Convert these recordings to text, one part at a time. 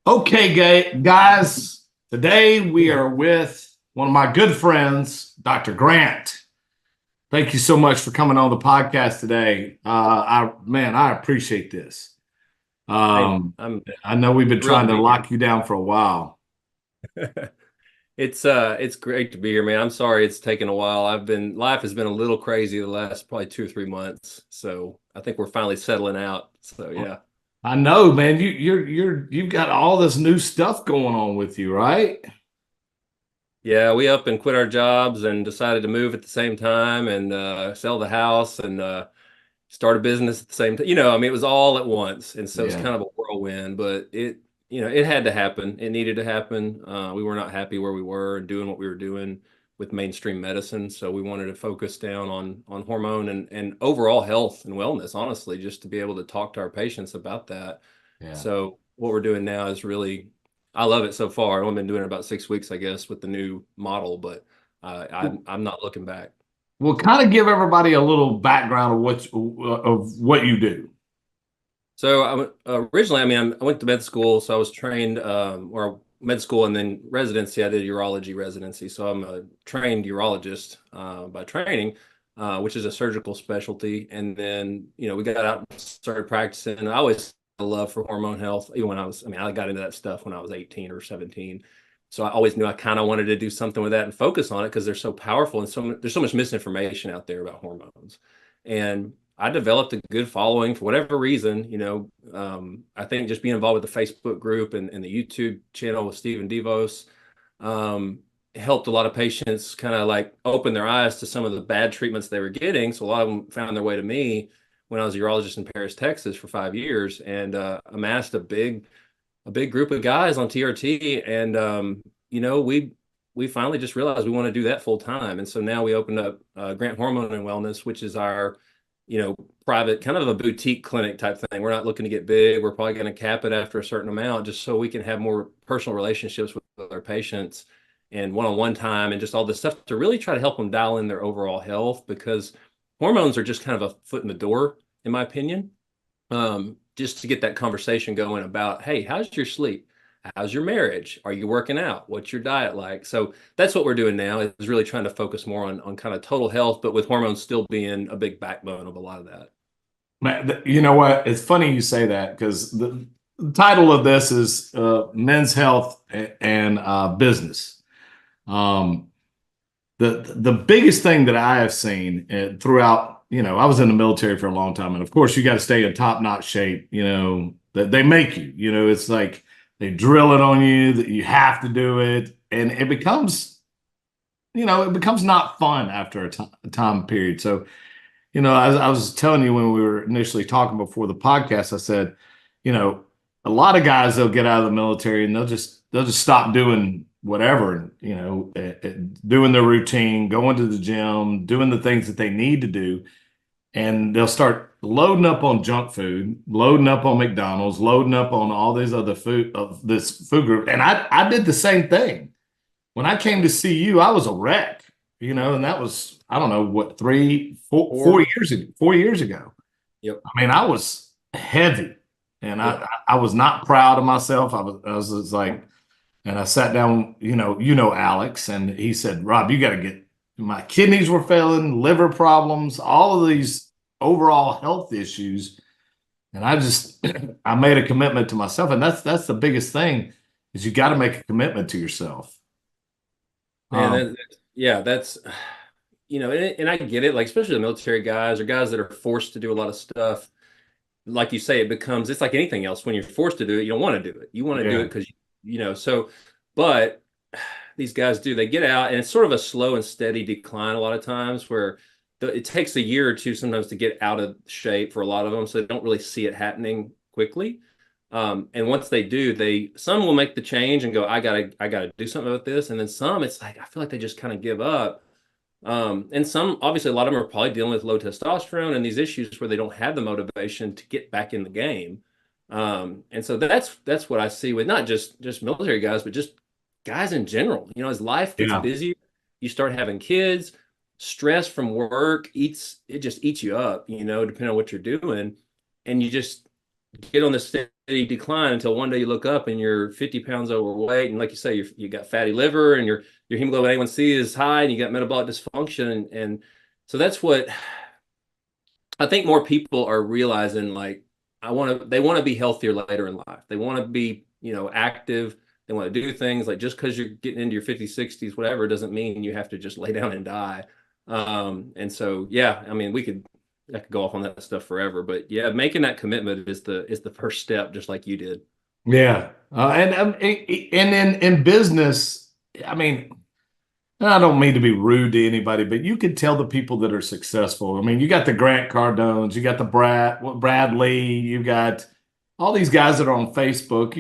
Okay, guys, today we are with one of my good friends, Dr. Grant. Thank you so much for coming on the podcast today. I appreciate this. I'm I know we've been thrilled to trying to be here. lock you down for a while. It's great to be here, man. I'm sorry it's taken a while. Life has been a little crazy the last probably 2 or 3 months. So I think we're finally settling out. So yeah. I know, man. You've got all this new stuff going on with you, right? Yeah, we up and quit our jobs and decided to move at the same time and sell the house and start a business at the same time. I mean, it was all at once. And so it's Yeah. kind of a whirlwind, but it had to happen. It needed to happen. We were not happy where we were and doing what we were doing with mainstream medicine. So we wanted to focus down on hormone and overall health and wellness, honestly, just to be able to talk to our patients about that. Yeah. So what we're doing now is really, I love it so far. I've only been doing it about 6 weeks, I guess, with the new model, but I'm not looking back. Well, kind of give everybody a little background of what you do. So originally, I mean, I went to med school, so I was trained, or med school and then residency. I did urology residency, so I'm a trained urologist by training, which is a surgical specialty. And then, we got out and started practicing. I always had a love for hormone health, even when I mean, I got into that stuff when I was 18 or 17. So I always knew I kind of wanted to do something with that and focus on it because they're so powerful and there's so much misinformation out there about hormones. And I developed a good following for whatever reason. I think just being involved with the Facebook group and the YouTube channel with Stephen Devos um, helped a lot of patients kind of like open their eyes to some of the bad treatments they were getting. So a lot of them found their way to me when I was a urologist in Paris, Texas for 5 years and amassed a big group of guys on TRT. And, we finally just realized we want to do that full time. And so now we opened up Grant Hormone and Wellness, which is our private kind of a boutique clinic type thing. We're not looking to get big. We're probably going to cap it after a certain amount just so we can have more personal relationships with our patients and one-on-one time and just all this stuff to really try to help them dial in their overall health because hormones are just kind of a foot in the door, in my opinion. Just to get that conversation going about, hey, how's your sleep? How's your marriage? Are you working out? What's your diet like? So that's what we're doing now is really trying to focus more on kind of total health, but with hormones still being a big backbone of a lot of that. Man, you know what? It's funny you say that because the title of this is Men's Health and Business. Um, the biggest thing that I have seen throughout, I was in the military for a long time, and of course, you got to stay in top-notch shape. That they make you. It's like they drill it on you that you have to do it, and it becomes not fun after a time period. So as I was telling you when we were initially talking before the podcast, I said, you know, a lot of guys they'll get out of the military and they'll just stop doing whatever, and doing their routine, going to the gym, doing the things that they need to do, and they'll start loading up on junk food, loading up on McDonald's, loading up on all these other food of this food group. And I did the same thing. When I came to see you, I was a wreck, and that was, I don't know, what, three, four, Or 4 years ago, 4 years ago. Yep, I mean, I was heavy and I, yep. I was not proud of myself. I was just like, and I sat down, Alex, and he said, Rob, you got to get, my kidneys were failing, liver problems, all of these overall health issues. And I just, I made a commitment to myself. And that's the biggest thing is you got to make a commitment to yourself. Man, Um, yeah, that's and I get it, like especially the military guys or guys that are forced to do a lot of stuff. Like you say, it's like anything else. When you're forced to do it, you don't want to do it. You want to do it yeah. because so, but these guys they get out and it's sort of a slow and steady decline a lot of times where it takes a year or two sometimes to get out of shape for a lot of them. So they don't really see it happening quickly. And once they do, some will make the change and go, I gotta do something about this. And then some, it's like, I feel like they just kind of give up. And some, obviously, a lot of them are probably dealing with low testosterone and these issues where they don't have the motivation to get back in the game. And so that's what I see with not just military guys, but just guys in general. As life gets Yeah. busier, you start having kids, stress from work it just eats you up, depending on what you're doing. And you just get on this steady decline until one day you look up and you're 50 pounds overweight, and like you say, you got fatty liver, and your hemoglobin A1C is high, and you got metabolic dysfunction, and so that's what I think more people are realizing. Like, they want to be healthier later in life. They want to be, active. They want to do things. Like, just because you're getting into your 50s, 60s, whatever, doesn't mean you have to just lay down and die. And so, yeah, I mean, I could go off on that stuff forever, but yeah, making that commitment is the first step, just like you did. Yeah. And in business, I mean, I don't mean to be rude to anybody, but you can tell the people that are successful. I mean, you got the Grant Cardones, you got the Bradley, you got all these guys that are on Facebook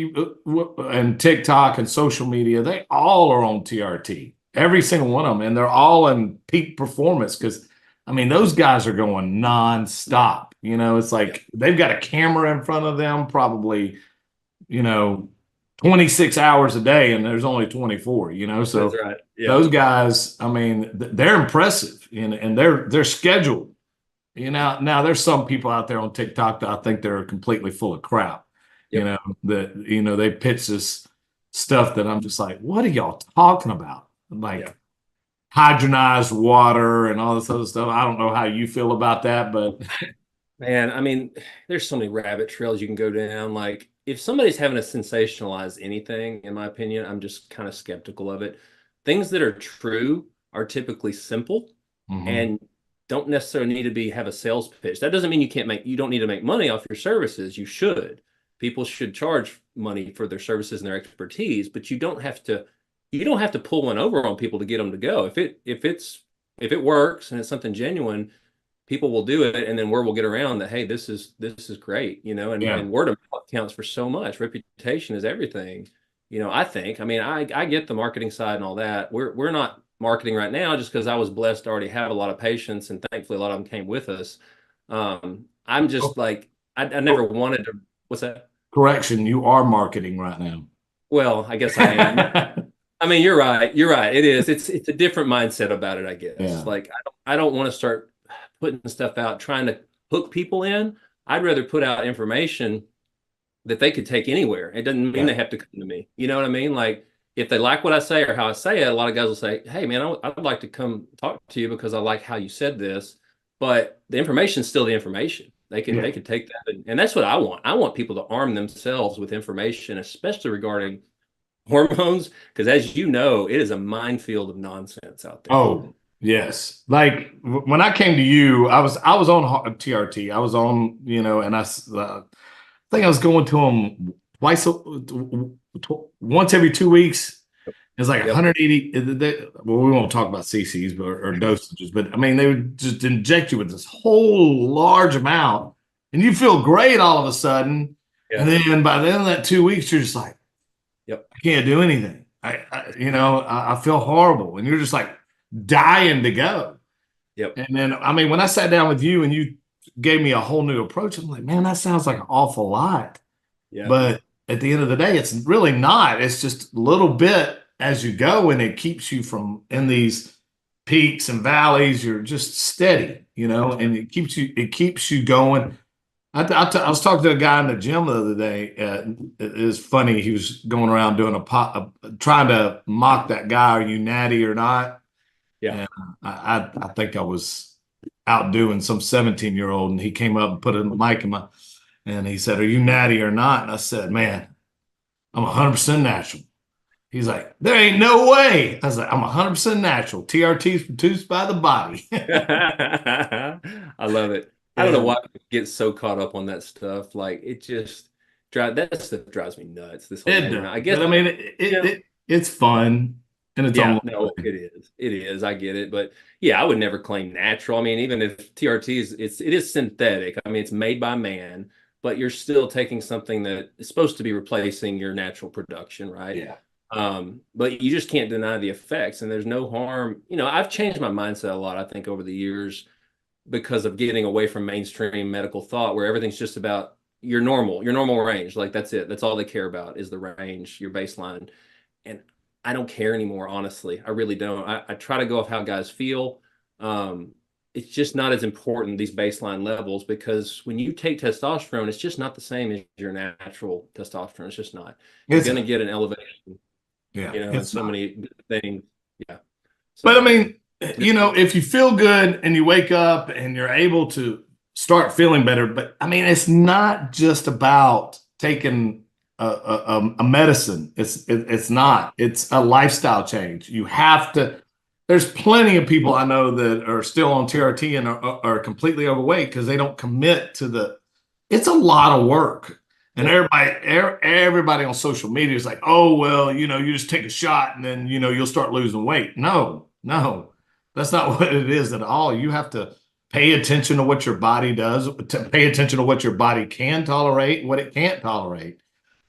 and TikTok and social media. They all are on TRT, every single one of them, and they're all in peak performance because, I mean, those guys are going nonstop. It's Yeah, like they've got a camera in front of them, probably, you know, 26 hours a day, and there's only 24. that's So right. Yeah. those guys, I mean, they're impressive, and they're scheduled. Now there's some people out there on TikTok that I think they're completely full of crap. Yep. That they pitch this stuff that I'm just like, what are y'all talking about? Yeah. Like hydrogenized water and all this other stuff. I don't know how you feel about that, but Man, I mean, there's so many rabbit trails you can go down. Like, if somebody's having to sensationalize anything, in my opinion, I'm just kind of skeptical of it. Things that are true are typically simple Mhm. and don't necessarily need to have a sales pitch. That doesn't mean you don't need to make money off your services. You should. People should charge money for their services and their expertise, but you don't have to pull one over on people to get them to go. If it works and it's something genuine, people will do it, and then word will get around that, hey, this is great, Yeah. and word of mouth counts for so much. Reputation is everything. I think, I mean, I get the marketing side and all that. We're not marketing right now just because I was blessed to already have a lot of patients, and thankfully a lot of them came with us. I'm Oh, just like, I never oh, wanted to. What's that? correction, you are marketing right now. Well, I guess I am. I mean, you're right. You're right. It is. It's a different mindset about it, I guess. Yeah. Like, I don't want to start putting stuff out trying to hook people in. I'd rather put out information that they could take anywhere. It doesn't mean Yeah. they have to come to me. You know what I mean? Like, if they like what I say or how I say it, a lot of guys will say, "Hey, man, I'd like to come talk to you because I like how you said this." But the information's still the information. Yeah. They could take that, and that's what I want. I want people to arm themselves with information, especially regarding hormones, because as you know, it is a minefield of nonsense out there. Oh, yes. Like when I came to you, I was on TRT. I was on, and think I was going to them once every 2 weeks. It's like Yep. 180. Well, we won't talk about CCs or dosages, but I mean, they would just inject you with this whole large amount, and you feel great all of a sudden. Yeah. And then by the end of that 2 weeks, you're just like, Yep. I can't do anything. I feel horrible, and you're just like dying to go. Yep. And then, I mean, when I sat down with you and you gave me a whole new approach, I'm like, man, that sounds like an awful lot. Yeah. But at the end of the day, it's really not. It's just a little bit as you go, and it keeps you from in these peaks and valleys. You're just steady, That's right. and it keeps you going. I was talking to a guy in the gym the other day. It was funny. He was going around doing trying to mock that guy. Are you natty or not? Yeah. And I think I was outdoing some 17-year-old, and he came up and put a mic in my, and he said, "Are you natty or not?" And I said, "Man, I'm 100% natural." He's like, "There ain't no way." I was like, "I'm 100% natural. TRT's produced by the body." I love it. I don't know Yeah, why people get so caught up on that stuff. Like, it just that stuff drives me nuts. This whole it measurement. does. I guess, But I mean, you know, it's fun in its own yeah, no, way. it is. It is. I get it. But yeah, I would never claim natural. I mean, even if TRT it is synthetic. I mean, it's made by man, but you're still taking something that is supposed to be replacing your natural production, right? Yeah. But you just can't deny the effects, and there's no harm. I've changed my mindset a lot, I think, over the years because of getting away from mainstream medical thought where everything's just about your normal range. Like, that's it. That's all they care about is the range, your baseline. And I don't care anymore, honestly. I really don't. I try to go off how guys feel. Um, it's just not as important, these baseline levels, because when you take testosterone, it's just not the same as your natural testosterone. It's just not. You're It's going to get an elevation, yeah, in it's so not. many things. Yeah. But I So, mean, if you feel good and you wake up and you're able to start feeling better, but I mean, it's not just about taking a medicine. It's not. It's a lifestyle change. You have to. There's plenty of people I know that are still on TRT and are completely overweight because they don't commit to the. It's a lot of work. And yep. everybody on social media is like, oh, well, you just take a shot and then, you'll start losing weight. No, no, that's not what it is at all. You have to pay attention to what your body does, to pay attention to what your body can tolerate and what it can't tolerate.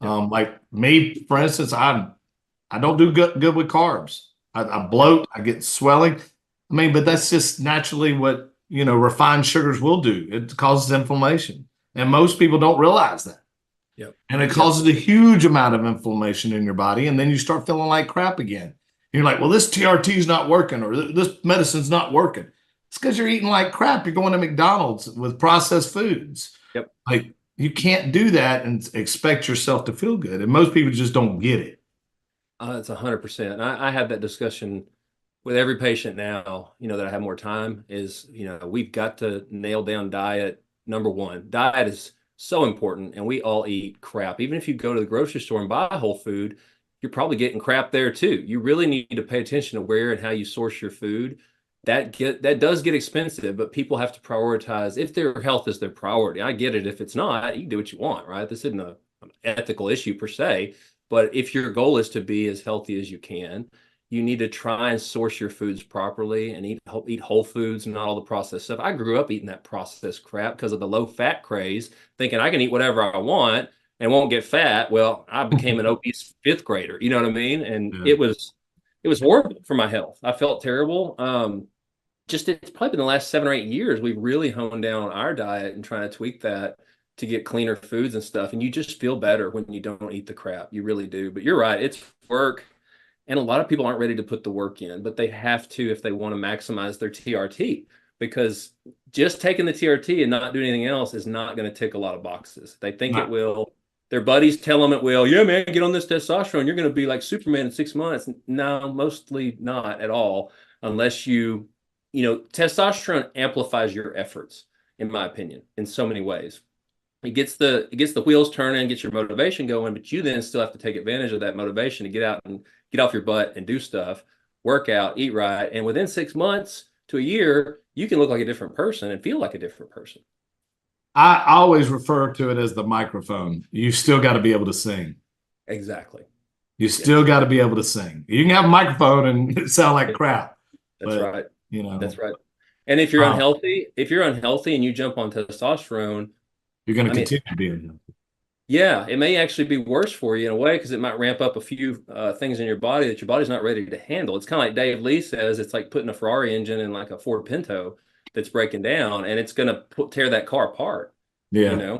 Yep. Like me, for instance, I don't do good with carbs. I bloat, I get swelling. I mean, but that's just naturally what, refined sugars will do. It causes inflammation. And most people don't realize that. Yep. And it Yep. causes a huge amount of inflammation in your body. And then you start feeling like crap again. You're like, well, this TRT is not working or this medicine's not working. It's because you're eating like crap. You're going to McDonald's with processed foods. Yep. Like you can't do that and expect yourself to feel good. And most people just don't get it. It's 100%. I have that discussion with every patient now, that I have more time is, we've got to nail down diet. Number one, diet is so important, and we all eat crap. Even if you go to the grocery store and buy whole food, you're probably getting crap there too. You really need to pay attention to where and how you source your food. That does get expensive, but people have to prioritize if their health is their priority. I get it. If it's not, you can do what you want, right? This isn't an ethical issue per se, but if your goal is to be as healthy as you can, you need to try and source your foods properly and eat whole foods and not all the processed stuff. I grew up eating that processed crap because of the low fat craze, thinking I can eat whatever I want and won't get fat. Well, I became an obese fifth grader. You know what I mean? And Yeah. it was horrible for my health. I felt terrible. Just it's probably been the last 7 or 8 years we've really honed down on our diet and trying to tweak that to get cleaner foods and stuff. And you just feel better when you don't eat the crap. You really do. But you're right. It's work. And a lot of people aren't ready to put the work in, but they have to if they want to maximize their TRT, because just taking the TRT and not doing anything else is not going to tick a lot of boxes. They think it will. Their buddies tell them it will. Yeah, man, get on this testosterone. You're going to be like Superman in 6 months. No, mostly not at all, unless testosterone amplifies your efforts, in my opinion, in so many ways. It gets the wheels turning, gets your motivation going, but you then still have to take advantage of that motivation to get out and get off your butt and do stuff, work out, eat right. And within 6 months to a year, you can look like a different person and feel like a different person. I always refer to it as the microphone. You still got to be able to sing. Exactly. You still got to be able to sing. You can have a microphone and sound like crap. That's right. That's right. And if you're unhealthy and you jump on testosterone, you're going to continue being unhealthy. Yeah, it may actually be worse for you in a way because it might ramp up a few things in your body that your body's not ready to handle. It's kind of like Dave Lee says, it's like putting a Ferrari engine in like a Ford Pinto that's breaking down, and it's going to tear that car apart. Yeah.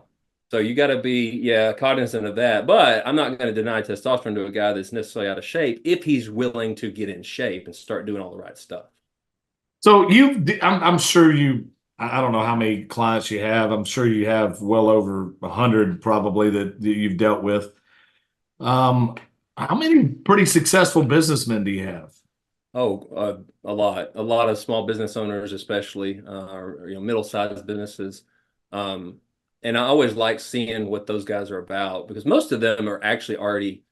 So you got to be cognizant of that. But I'm not going to deny testosterone to a guy that's necessarily out of shape if he's willing to get in shape and start doing all the right stuff. So I'm sure I don't know how many clients you have. I'm sure you have well over 100 probably that you've dealt with. How many pretty successful businessmen do you have? Oh, a lot of small business owners, especially, or middle-sized businesses. And I always like seeing what those guys are about, because most of them are actually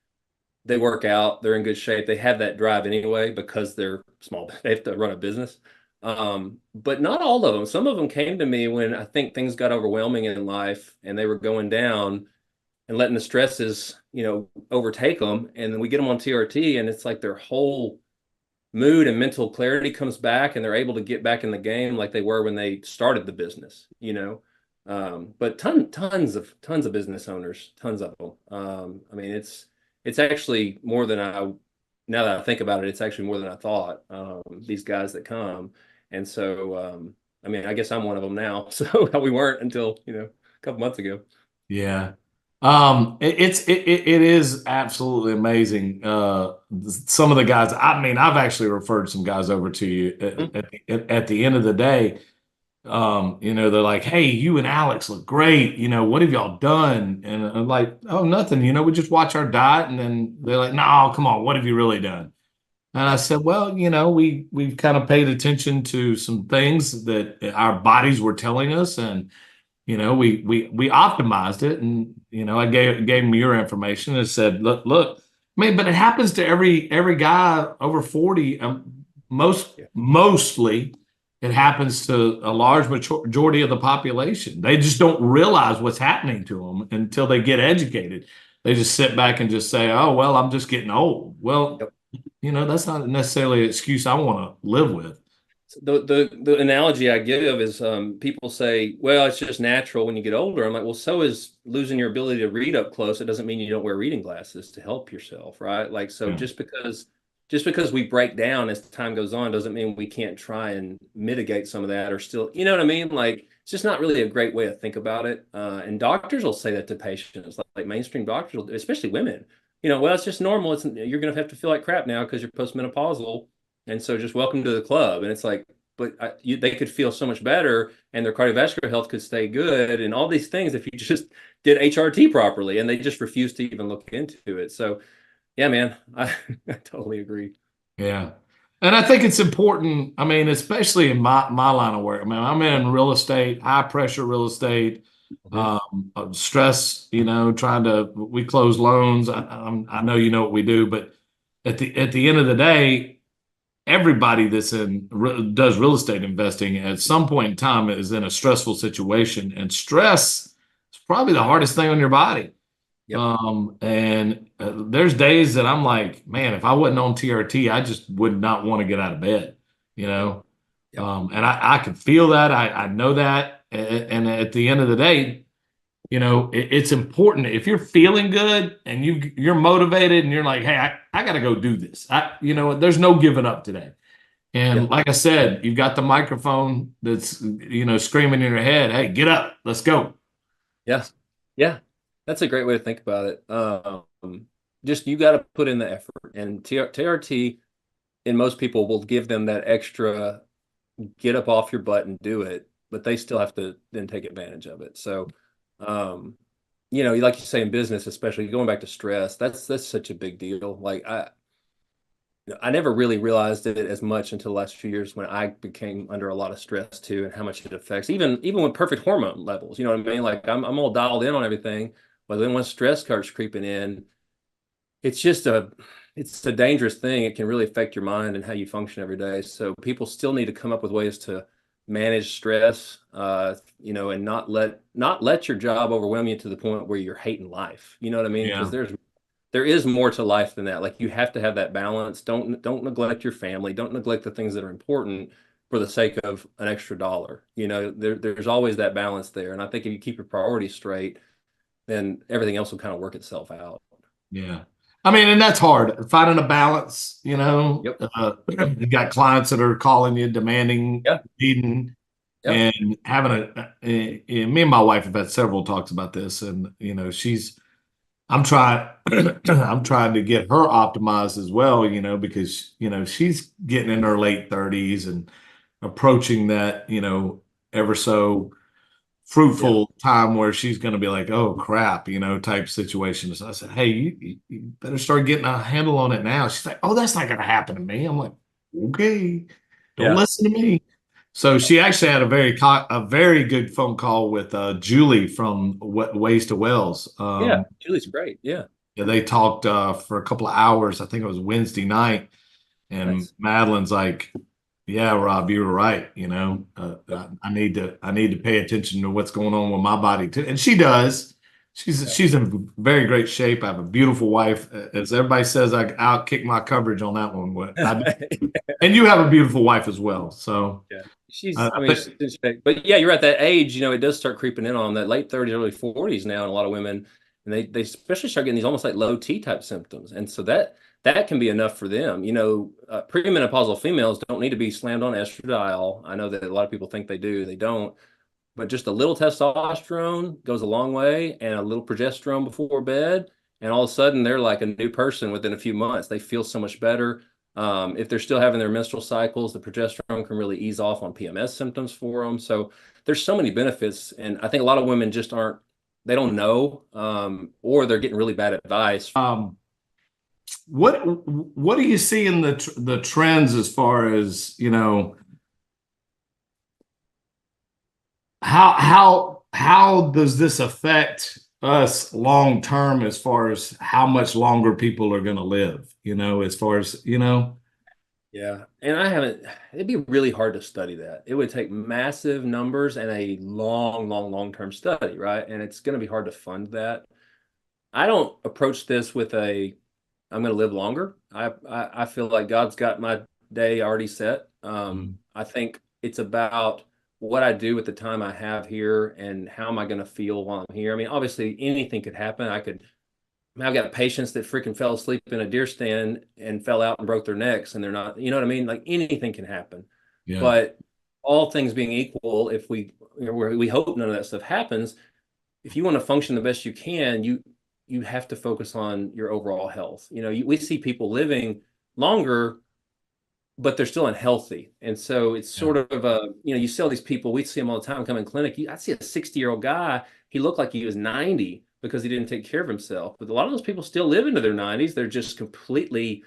they work out, they're in good shape, they have that drive anyway because they're small, they have to run a business. But not all of them. Some of them came to me when I think things got overwhelming in life and they were going down and letting the stresses, overtake them. And then we get them on TRT and it's like their whole mood and mental clarity comes back and they're able to get back in the game like they were when they started the business, But tons of business owners, tons of them. I mean, it's actually more than now that I think about it, it's actually more than I thought, these guys that come. And so, I mean, I guess I'm one of them now. So we weren't until, a couple months ago. Yeah. It is absolutely amazing. Some of the guys, I mean, I've actually referred some guys over to you at the end of the day. they're like, "Hey, you and Alex look great. What have y'all done?" And I'm like, "Oh, nothing. We just watch our diet." And then they're like, "No, come on, what have you really done?" And I said, "Well, we've kind of paid attention to some things that our bodies were telling us, and we optimized it." And I gave them your information and said, "Look, I mean, but it happens to every guy over 40. Yeah. Mostly, it happens to a large majority of the population. They just don't realize what's happening to them until they get educated. They just sit back and just say, 'Oh, well, I'm just getting old.' Well, Yep. that's not necessarily an excuse I want to live with." The analogy I give is people say, well, it's just natural when you get older. I'm like, well, so is losing your ability to read up close. It doesn't mean you don't wear reading glasses to help yourself, right? Like, so Yeah. just because we break down as time goes on doesn't mean we can't try and mitigate some of that or still, you know what I mean? Like, it's just not really a great way to think about it. And doctors will say that to patients, like mainstream doctors, especially women. Well, it's just normal. You're gonna have to feel like crap now because you're postmenopausal, and so just welcome to the club. And it's like, but they could feel so much better and their cardiovascular health could stay good and all these things if you just did HRT properly. And they just refuse to even look into it. So, yeah, man, I totally agree. Yeah. And I think it's important. I mean, especially in my line of work. I mean, I'm in real estate, high pressure real estate, Mhm. stress, we close loans. I know what we do, but at the end of the day, everybody does real estate investing at some point in time is in a stressful situation, and stress is probably the hardest thing on your body. Yep. And there's days that I'm like, man, if I wasn't on TRT, I just would not want to get out of bed, you Yep. know. Yep. And I can feel that. I know that. And at the end of the day, it's important if you're feeling good and you're motivated and you're like, hey, I got to go do this. There's no giving up today. And Yep. like I said, you've got the microphone that's, screaming in your head, hey, get up, let's go. Yeah. Yeah. That's a great way to think about it. Just you got to put in the effort, and TRT and most people will give them that extra get up off your butt and do it, but they still have to then take advantage of it. So, um, like you say in business, especially going back to stress, that's such a big deal. Like I never really realized it as much until the last few years when I became under a lot of stress too, and how much it affects even with perfect hormone levels. You know what I mean? Like I'm all dialed in on everything, but then when stress starts creeping in, it's just it's a dangerous thing. It can really affect your mind and how you function every day. So people still need to come up with ways to manage stress, and not let your job overwhelm you to the point where you're hating life. You know what I mean? Because Yeah. there is more to life than that. Like you have to have that balance. Don't neglect your family. Don't neglect the things that are important for the sake of an extra dollar. There's always that balance there. And I think if you keep your priorities straight, then everything else will kind of work itself out. Yeah. I mean, and that's hard finding a balance, Yep. you got clients that are calling you, demanding, Yeah. needing, Yep. and having me and my wife have had several talks about this. And, I'm trying, I'm trying to get her optimized as well, because, she's getting in her late 30s and approaching that, ever so Yeah. fruitful time where she's going to be like, oh crap, type situation. So I said, hey, you better start getting a handle on it now. She's like, oh, that's not going to happen to me. I'm like, okay, don't Yeah. listen to me. So she actually had a very good phone call with Julie from Ways to Wells. Yeah. Julie's great. Yeah. Yeah, they talked for a couple of hours. I think it was Wednesday night, and Nice. Madeline's like, "Yeah, Rob, you were right. Yep. I need to pay attention to what's going on with my body too." And she does. She's Yeah. she's in very great shape. I have a beautiful wife. As everybody says, I outkick my coverage on that one. But and you have a beautiful wife as well. So Yeah. I I mean, think, but yeah, you're at that age, it does start creeping in on that late 30s, early 40s now, and a lot of women, and they especially start getting these almost like low T type symptoms. And so that can be enough for them. Premenopausal females don't need to be slammed on estradiol. I know that a lot of people think they do, they don't. But just a little testosterone goes a long way, and a little progesterone before bed, and all of a sudden they're like a new person within a few months. They feel so much better. If they're still having their menstrual cycles, the progesterone can really ease off on PMS symptoms for them. So there's so many benefits, and I think a lot of women just aren't, they don't know, or they're getting really bad advice. What what do you see in the trends as far as, how does this affect us long term as far as how much longer people are going to live, as far as, Yeah. And I haven't, it'd be really hard to study that. It would take massive numbers and a long-term study, right? And it's going to be hard to fund that. I don't approach this with a, I'm going to live longer. I feel like God's got my day already set. I think it's about what I do with the time I have here and how am I going to feel while I'm here. I mean, obviously anything could happen. I've got patients that freaking fell asleep in a deer stand and fell out and broke their necks, and they're not, you know what I mean? Like anything can happen. yeah, But all things being equal, if we hope none of that stuff happens, if you want to function the best you can, you have to focus on your overall health. We see people living longer, but they're still unhealthy. And so it's yeah, sort of you see all these people, we see them all the time come in clinic. I see a 60-year-old guy, he looked like he was 90 because he didn't take care of himself. But a lot of those people still live into their 90s. They're just completely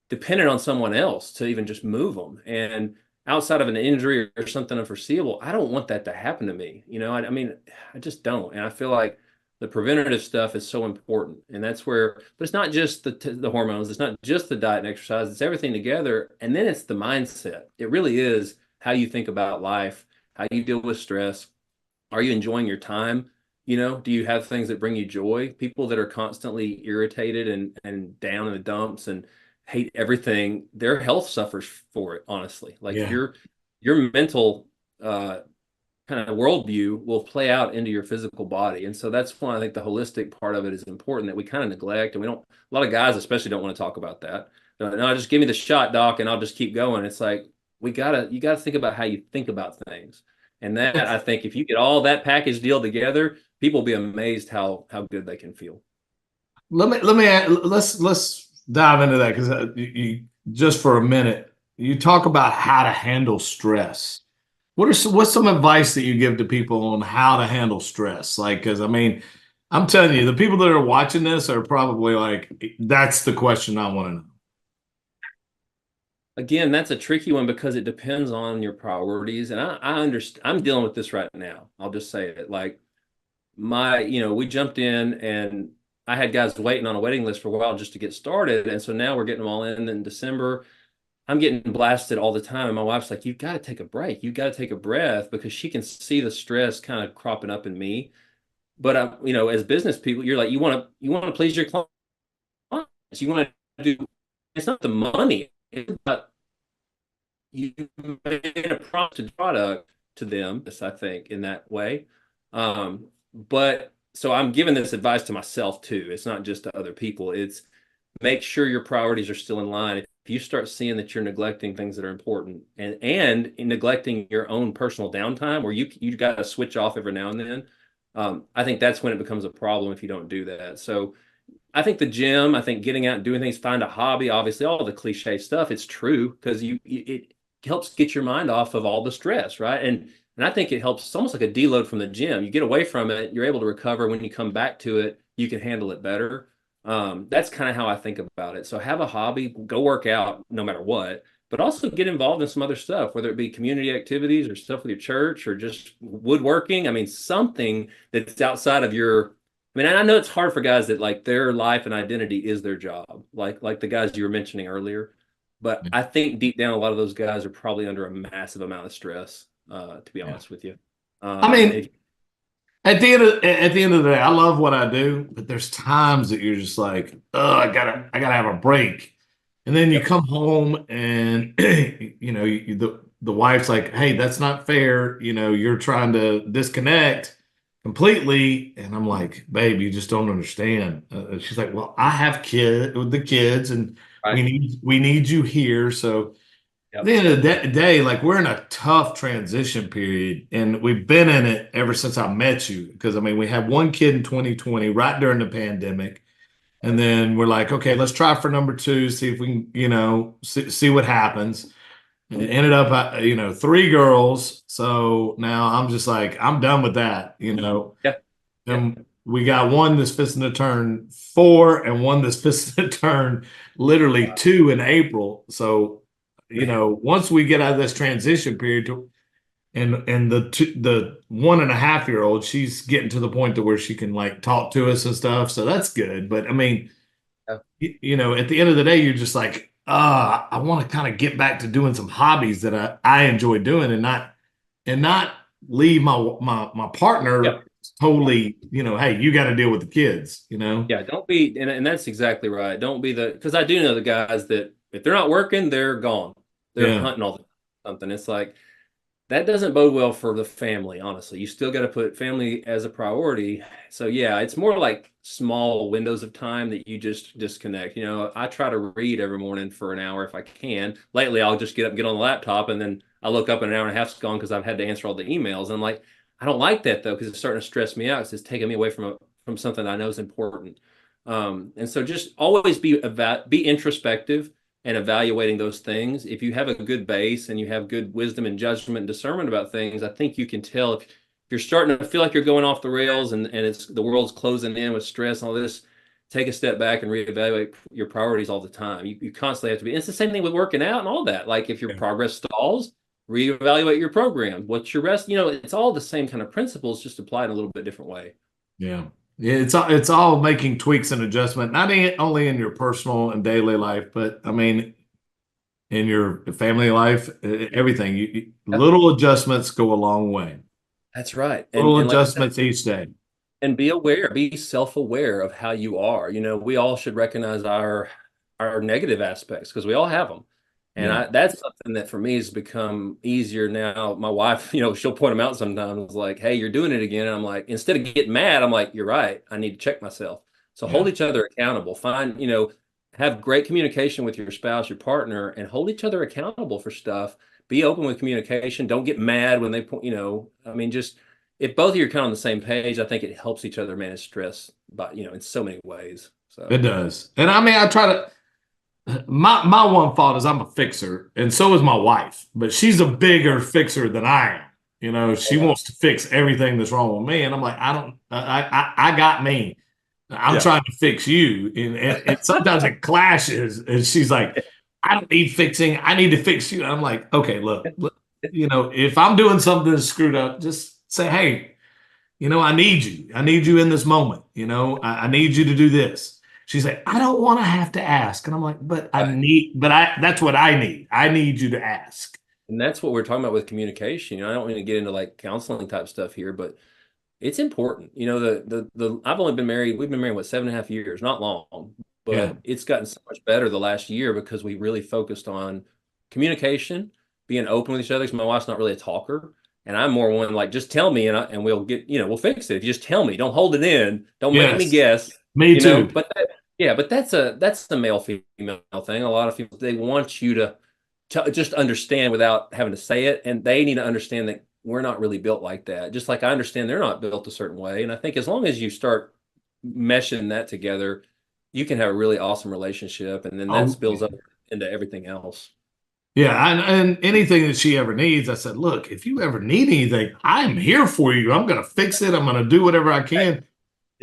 dependent on someone else to even just move them. And outside of an injury or something unforeseeable, I don't want that to happen to me. I mean, I just don't. And I feel like the preventative stuff is so important. And that's where, but it's not just the hormones, it's not just the diet and exercise, it's everything together. And then it's the mindset. It really is how you think about life, how you deal with stress. Are you enjoying your time? Do you have things that bring you joy? People that are constantly irritated and down in the dumps and hate everything, their health suffers for it, honestly. Like yeah. your mental kind of worldview will play out into your physical body. And so that's why I think the holistic part of it is important that we kind of neglect. And we don't, a lot of guys especially don't want to talk about that. No, just give me the shot, doc, and I'll just keep going. It's like, you gotta think about how you think about things. And that, I think if you get all that package deal together, people will be amazed how good they can feel. Let's dive into that because just for a minute, you talk about how to handle stress. What's some advice that you give to people on how to handle stress? Like, because I mean, I'm telling you, the people that are watching this are probably like, that's the question I want to know. Again, that's a tricky one because it depends on your priorities. And I understand, I'm dealing with this right now. I'll just say it. Like we jumped in and I had guys waiting on a waiting list for a while just to get started. And so now we're getting them all in December. I'm getting blasted all the time. And my wife's like, you've got to take a break. You've got to take a breath because she can see the stress kind of cropping up in me. But as business people, you're like, you want to please your clients. You want to do, it's not the money. It's about you made a product to them, I think, in that way. But so I'm giving this advice to myself too. It's not just to other people. It's make sure your priorities are still in line. If you start seeing that you're neglecting things that are important and neglecting your own personal downtime where you got to switch off every now and then, I think that's when it becomes a problem if you don't do that. So I think the gym, I think getting out and doing things, find a hobby, obviously all the cliche stuff, it's true because it helps get your mind off of all the stress, right? And I think it helps, it's almost like a deload from the gym. You get away from it, you're able to recover. When you come back to it, you can handle it better. That's kind of how I think about it. So have a hobby, go work out no matter what, but also get involved in some other stuff, whether it be community activities or stuff with your church or just woodworking. I mean, something that's outside of your, I mean, I know it's hard for guys that like their life and identity is their job, like the guys you were mentioning earlier. But I think deep down, a lot of those guys are probably under a massive amount of stress, to be Yeah. honest with you. I And mean, if at the end of the day, I love what I do, but there's times that you're just like, oh, I gotta have a break. And then you Yep. come home and the wife's like, hey, that's not fair. You're trying to disconnect completely. And I'm like, babe, you just don't understand. She's like, well, I have the kids and we Right. need you here. So at the Yep. end of the day, like we're in a tough transition period, and we've been in it ever since I met you. Because I mean, we had one kid in 2020, right during the pandemic. And then we're like, okay, let's try for number two, see if we can, see what happens. And it ended up, three girls. So now I'm just like, I'm done with that. Yeah. Yeah. And we got one that's fixing to turn four and one that's fixing to turn literally Wow. two in April. So, Man. once we get out of this transition period and the 1.5 year old, she's getting to the point to where she can like talk to us and stuff. So that's good. But I mean, Yeah. at the end of the day, you're just like, I want to kind of get back to doing some hobbies that I enjoy doing and not leave my Yeah. partner totally, hey, you got to deal with the kids. Yeah, don't be, and that's exactly right. Don't be because I do know the guys that if they're not working, they're gone. They're Yeah, hunting all the time. Something. It's like that doesn't bode well for the family, honestly. You still got to put family as a priority. So yeah, it's more like small windows of time that you just disconnect. I try to read every morning for an hour if I can. Lately, I'll just get up and get on the laptop, and then I look up and an hour and a half's gone because I've had to answer all the emails. And I'm like, I don't like that though because it's starting to stress me out. It's taking me away from something I know is important. And so just always be introspective and evaluating those things. If you have a good base and you have good wisdom and judgment and discernment about things, I think you can tell if you're starting to feel like you're going off the rails and it's the world's closing in with stress and all this. Take a step back and reevaluate your priorities all the time. You constantly have to be. It's the same thing with working out and all that. Like if your yeah, progress stalls, reevaluate your program. What's your rest? It's all the same kind of principles, just applied in a little bit different way. yeah. Yeah, it's all making tweaks and adjustment, not only in your personal and daily life, but I mean in your family life, everything. Yeah, Little adjustments go a long way. that's right. And Little and like I said, adjustments each day. and be aware, be self-aware of how you are. We all should recognize our negative aspects because we all have them. And Yeah, that's something that for me has become easier now. My wife, she'll point them out sometimes, like, "Hey, you're doing it again." And I'm like, instead of getting mad, I'm like, "You're right. I need to check myself." So hold yeah. each other accountable. Have great communication with your spouse, your partner, and hold each other accountable for stuff. Be open with communication. Don't get mad when they point, I mean, just if both of you are kind of on the same page, I think it helps each other manage stress, but in so many ways. It So does. And I mean, I try to. My one fault is I'm a fixer, and so is my wife. But she's a bigger fixer than I am. She yeah, wants to fix everything that's wrong with me, and I'm like, I don't. I got me. I'm yeah, trying to fix you, and sometimes it clashes. And she's like, I don't need fixing. I need to fix you. And I'm like, okay, look, if I'm doing something that's screwed up, just say, hey, I need you. I need you in this moment. I need you to do this. She's like, I don't want to have to ask. And I'm like, right. that's what I need. I need you to ask. And that's what we're talking about with communication. I don't want to get into like counseling type stuff here, but it's important. I've only been married, we've been married, what, 7.5 years, not long, Yeah. but it's gotten so much better the last year because we really focused on communication, being open with each other. Because my wife's not really a talker. And I'm more one like, just tell me and we'll we'll fix it. If you just tell me, don't hold it in, don't make me Yes. guess, Me too. but that's the male female thing. A lot of people, they want you to just understand without having to say it. And they need to understand that we're not really built like that. Just like I understand they're not built a certain way. And I think as long as you start meshing that together, you can have a really awesome relationship. And then that Oh, spills up into everything else. yeah. And anything that she ever needs, I said, look, if you ever need anything, I'm here for you. I'm going to fix it. I'm going to do whatever I can.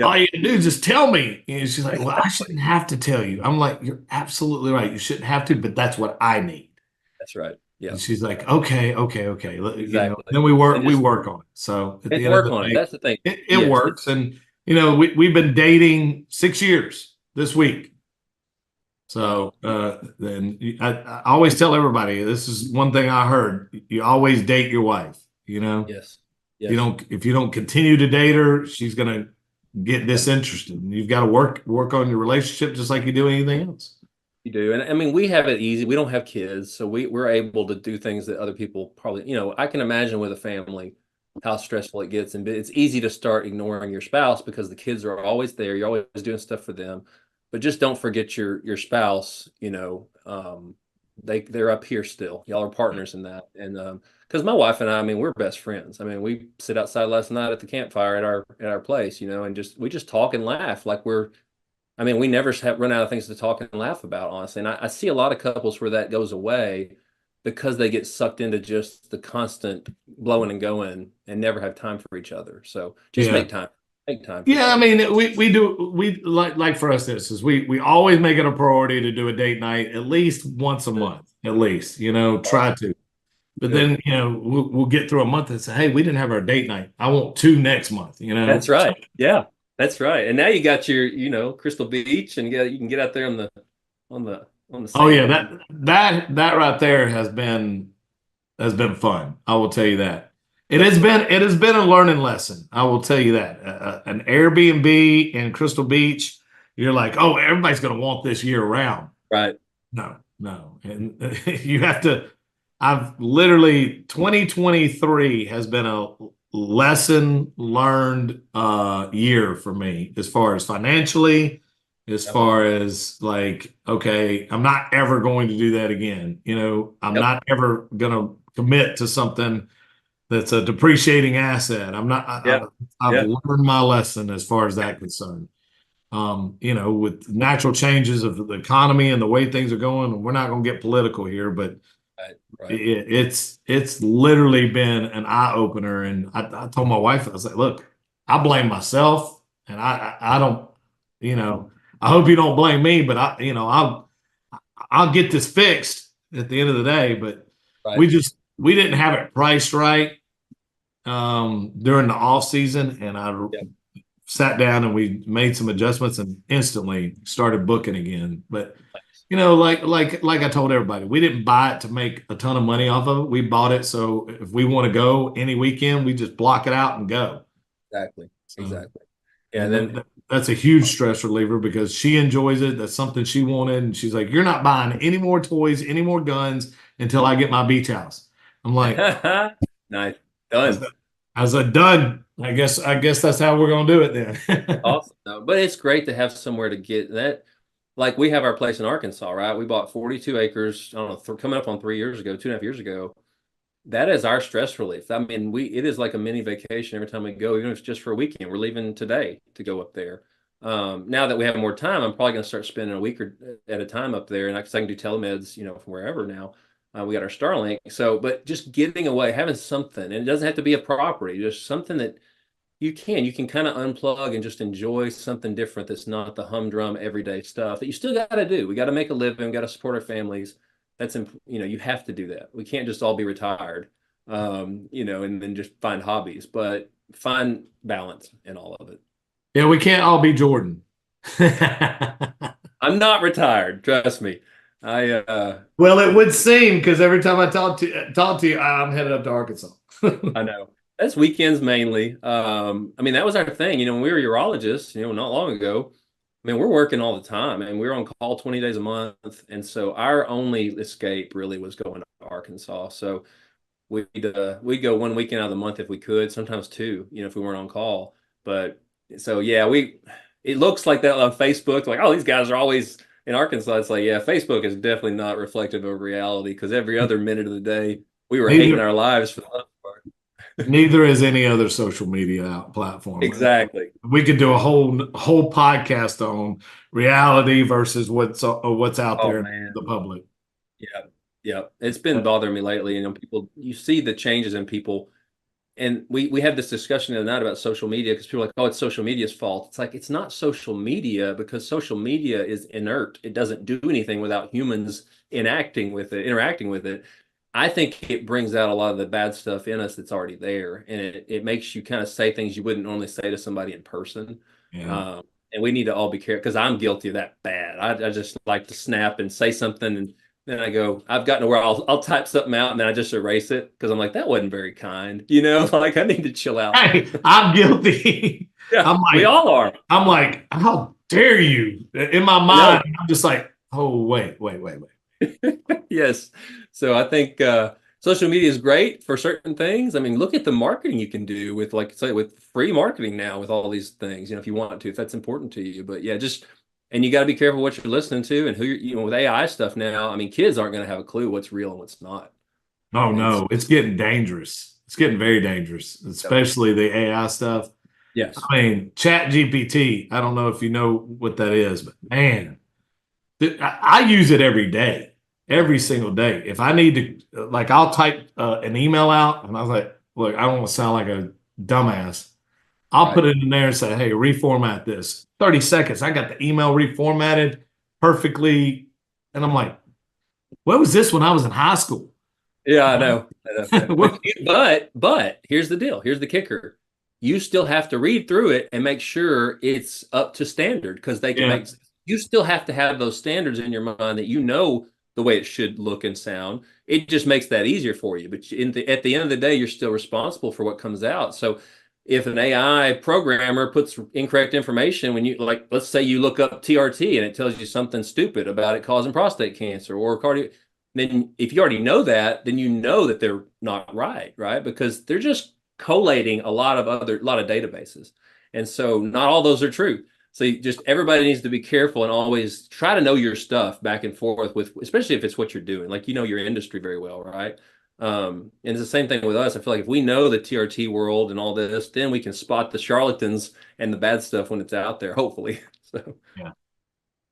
All Yep. you do is just tell me. And she's like, well, I shouldn't have to tell you. I'm like, you're absolutely right. You shouldn't have to, but that's what I need. That's right. Yeah. And she's like, okay, okay, okay. Exactly. Then we And work we just work on it. So at the end of work the on it. day, That's the thing. it Yes. works. And we've been dating 6 years this week. Wow. So then I always tell everybody this is one thing I heard. You always date your wife. Yes. You Yes. don't if you don't continue to date her, she's gonna get Yep. disinterested. And you've got to work on your relationship just like you do anything else. You do. And I mean, we have it easy. We don't have kids, so we're able to do things that other people probably, I can imagine with a family how stressful it gets. And it's easy to start ignoring your spouse because the kids are always there. You're always doing stuff for them. But just don't forget your spouse, they're up here still. Y'all are partners in that. And because my wife and I mean, we're best friends. I mean, we sit outside last night at the campfire at our place, and we just talk and laugh like we're I mean, we never have run out of things to talk and laugh about, honestly. And I see a lot of couples where that goes away because they get sucked into just the constant blowing and going and never have time for each other. So just Yeah. make time for each Yeah, I other. mean, we like for us this is we always make it a priority to do a date night at least once a Good. month, at least, try Awesome. to. But Good. then, we'll get through a month and say, hey, we didn't have our date night. I want two next month. That's right. Yeah, that's right. And now you got your, Crystal Beach, and you can get out there on the on the Oh yeah, sand. that right there has been fun. I will tell you that. Definitely. It has been a learning lesson. I will tell you that. An Airbnb in Crystal Beach, you're like, oh, everybody's going to want this year round. Right. No, no. And you have to, I've literally 2023 has been a lesson learned year for me as far as financially, as Yep. far as like, okay, I'm not ever going to do that again. I'm Yep. not ever going to commit to something that's a depreciating asset. Yeah. I've Yeah. learned my lesson as far as that concerned. With natural changes of the economy and the way things are going, we're not going to get political here, but Right. Right. it's literally been an eye opener. And I told my wife, I was like, look, I blame myself, and I don't, you know, I hope you don't blame me, but I'll get this fixed at the end of the day. But Right. we didn't have it priced right during the off season, and I Yeah. sat down and we made some adjustments and instantly started booking again. But Nice. like I told everybody, we didn't buy it to make a ton of money off of it. We bought it so if we want to go any weekend, we just block it out and go. Exactly. So, Exactly. Yeah. and And then that's a huge stress reliever because she enjoys it. That's something she wanted, and she's like, "You're not buying any more toys, any more guns until I get my beach house." I'm like, nice. I Done. said, I said, done. I guess that's how we're gonna do it then. Awesome. No, but it's great to have somewhere to get that. Like we have our place in Arkansas, right? We bought 42 acres, I don't know, coming up on 3 years ago, 2.5 years ago. That is our stress relief. I mean, it is like a mini vacation every time we go, even if it's just for a weekend. We're leaving today to go up there. Now that we have more time, I'm probably going to start spending a week or at a time up there, and I can do telemeds, from wherever now. We got our Starlink. So, but just getting away, having something, and it doesn't have to be a property, just something that you can kind of unplug and just enjoy something different that's not the humdrum everyday stuff that you still got to do. We got to make a living, we got to support our families. You have to do that. We can't just all be retired, and then just find hobbies, but find balance in all of it. Yeah, we can't all be Jordan. I'm not retired, trust me. I Well, it would seem because every time I talk to you, I'm headed up to Arkansas. I know. That's weekends mainly. I mean, that was our thing. When we were urologists, not long ago, I mean, we're working all the time and we're on call 20 days a month. And so our only escape really was going to Arkansas. So we'd go one weekend out of the month if we could, sometimes two, if we weren't on call. But so yeah, it looks like that on Facebook, like, oh, these guys are always in Arkansas. It's like, yeah, Facebook is definitely not reflective of reality because every other minute of the day we were hating Neither our lives for the most part. neither is any other social media platform. Exactly. We could do a whole podcast on reality versus what's out Oh there in man. the public. Yeah. Yeah. It's been bothering me lately. People, you see the changes in people. And we had this discussion the other night about social media because people are like, oh, it's social media's fault. It's like, it's not social media because social media is inert. It doesn't do anything without humans interacting with it. I think it brings out a lot of the bad stuff in us that's already there. And it makes you kind of say things you wouldn't normally say to somebody in person. Yeah. Um, and we need to all be careful because I'm guilty of that bad. I just like to snap and say something, and then I go, I've gotten to where I'll type something out and then I just erase it because I'm like, that wasn't very kind, like I need to chill out. Hey, I'm guilty. Yeah, I'm we like, all are. I'm like, how dare you? In my I know. mind, I'm just like, oh, wait. Yes. So I think social media is great for certain things. I mean, look at the marketing you can do with, like, say, with free marketing now with all these things, if you want to, if that's important to you. But yeah, and you got to be careful what you're listening to and who you're, with AI stuff now. I mean, kids aren't going to have a clue what's real and what's not. Oh And no, it's getting dangerous. It's getting very dangerous, yep, especially the AI stuff. Yes. I mean, Chat GPT, I don't know if you know what that is, but man, I use it every day, every single day. If I need to, like, I'll type an email out and I was like, look, I don't want to sound like a dumbass. I'll Right. put it in there and say, hey, reformat this. 30 seconds. I got the email reformatted perfectly. And I'm like, what was this when I was in high school? Yeah, I know. What? But here's the deal. Here's the kicker. You still have to read through it and make sure it's up to standard because they can Yeah, make you still have to have those standards in your mind that you know the way it should look and sound. It just makes that easier for you. But at the end of the day, you're still responsible for what comes out. So if an AI programmer puts incorrect information when you like, let's say you look up TRT and it tells you something stupid about it causing prostate cancer or cardio, then if you already know that, then you know that they're not right, right? Because they're just collating a lot of databases. And so not all those are true. So just everybody needs to be careful and always try to know your stuff back and forth with, especially if it's what you're doing, like you know your industry very well, right? And it's the same thing with us. I feel like if we know the TRT world and all this, then we can spot the charlatans and the bad stuff when it's out there, hopefully. So yeah.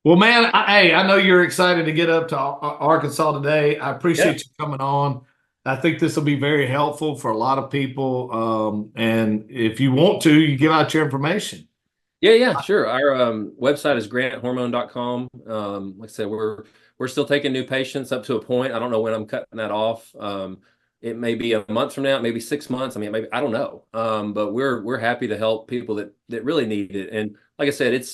Well, man, hey, I know you're excited to get up to Arkansas today. I yeah. appreciate you coming on. I think this will be very helpful for a lot of people. And if you want to, you give out your information. Yeah, sure. Our website is granthormone.com. Like I said, we're still taking new patients up to a point. I don't know when I'm cutting that off. It may be a month from now, maybe 6 months. I mean, maybe I don't know. But we're happy to help people that really need it. And like I said,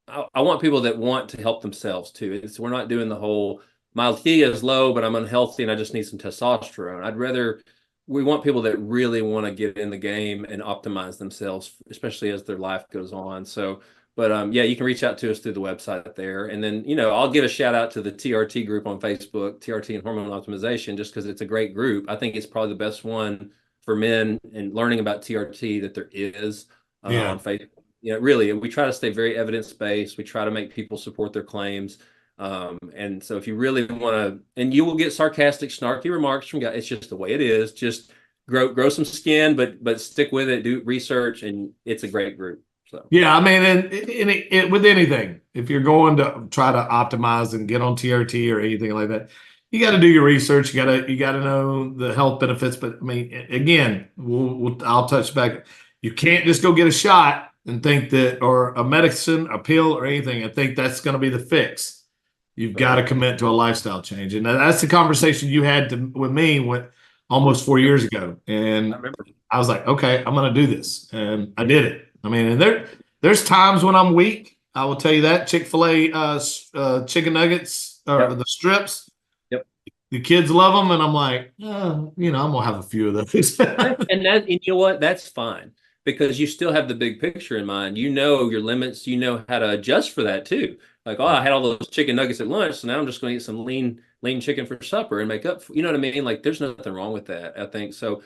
I want people that want to help themselves too. We're not doing the whole my T is low, but I'm unhealthy and I just need some testosterone. We want people that really want to get in the game and optimize themselves, especially as their life goes on. So, but yeah, you can reach out to us through the website there. And then, I'll give a shout out to the TRT group on Facebook, TRT and Hormone Optimization, just because it's a great group. I think it's probably the best one for men and learning about TRT that there is Yeah. on Facebook. Really, we try to stay very evidence-based. We try to make people support their claims. And so if you really want to, and you will get sarcastic, snarky remarks from guys, it's just the way it is. Just grow some skin, but stick with it, do research, and it's a great group. So Yeah, I mean, and with anything, if you're going to try to optimize and get on TRT or anything like that, you got to do your research. You got to know the health benefits. But I mean, again, I'll touch back. You can't just go get a shot and think that, or a medicine, a pill, or anything, and think that's going to be the fix. You've got to commit to a lifestyle change, and that's the conversation you had with me almost 4 years ago, I and remember. I was like, okay, I'm going to do this, and I did it. I mean, and there's times when I'm weak. I will tell you that. Chick-fil-A chicken nuggets or Yep. the strips, Yep. the kids love them, and I'm like, I'm gonna have a few of those. And you know what? That's fine because you still have the big picture in mind. You know your limits. You know how to adjust for that too. Like, oh, I had all those chicken nuggets at lunch, so now I'm just going to eat some lean chicken for supper and make up. You know what I mean? Like, there's nothing wrong with that. I think so.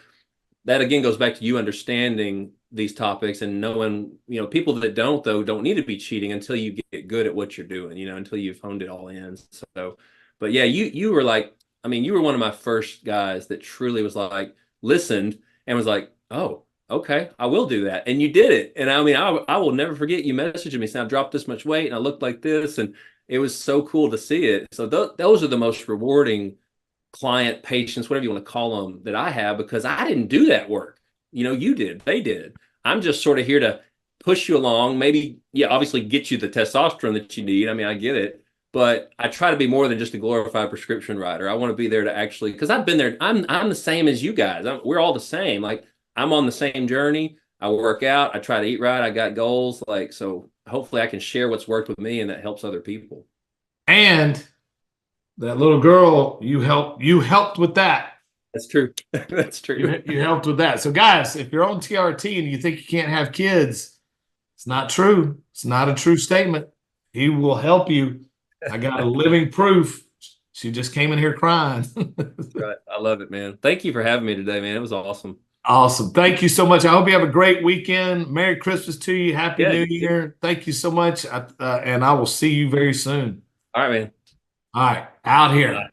That again goes back to you understanding these topics and knowing, people that don't though don't need to be cheating until you get good at what you're doing, until you've honed it all in. So, but yeah, you were like, I mean, you were one of my first guys that truly was like listened and was like, oh, okay, I will do that, and you did it. And I mean, I will never forget you messaging me saying I dropped this much weight and I looked like this, and it was so cool to see it. So those are the most rewarding client, patients, whatever you want to call them, that I have because I didn't do that work. You did, they did. I'm just sort of here to push you along, maybe, yeah, obviously get you the testosterone that you need. I mean, I get it, but I try to be more than just a glorified prescription writer. I want to be there to actually, because I've been there. I'm the same as you guys. We're all the same. Like I'm on the same journey. I work out. I try to eat right. I got goals. Like, so hopefully I can share what's worked with me and that helps other people. And that little girl, you helped with that. That's true. That's true. You helped with that. So guys, if you're on TRT and you think you can't have kids, it's not true. It's not a true statement. He will help you. I got a living proof. She just came in here crying. Right. I love it, man. Thank you for having me today, man. It was awesome. Awesome. Thank you so much. I hope you have a great weekend. Merry Christmas to you. Happy Yeah. New Year. Thank you so much. And I will see you very soon. All right, man. All right. Out here.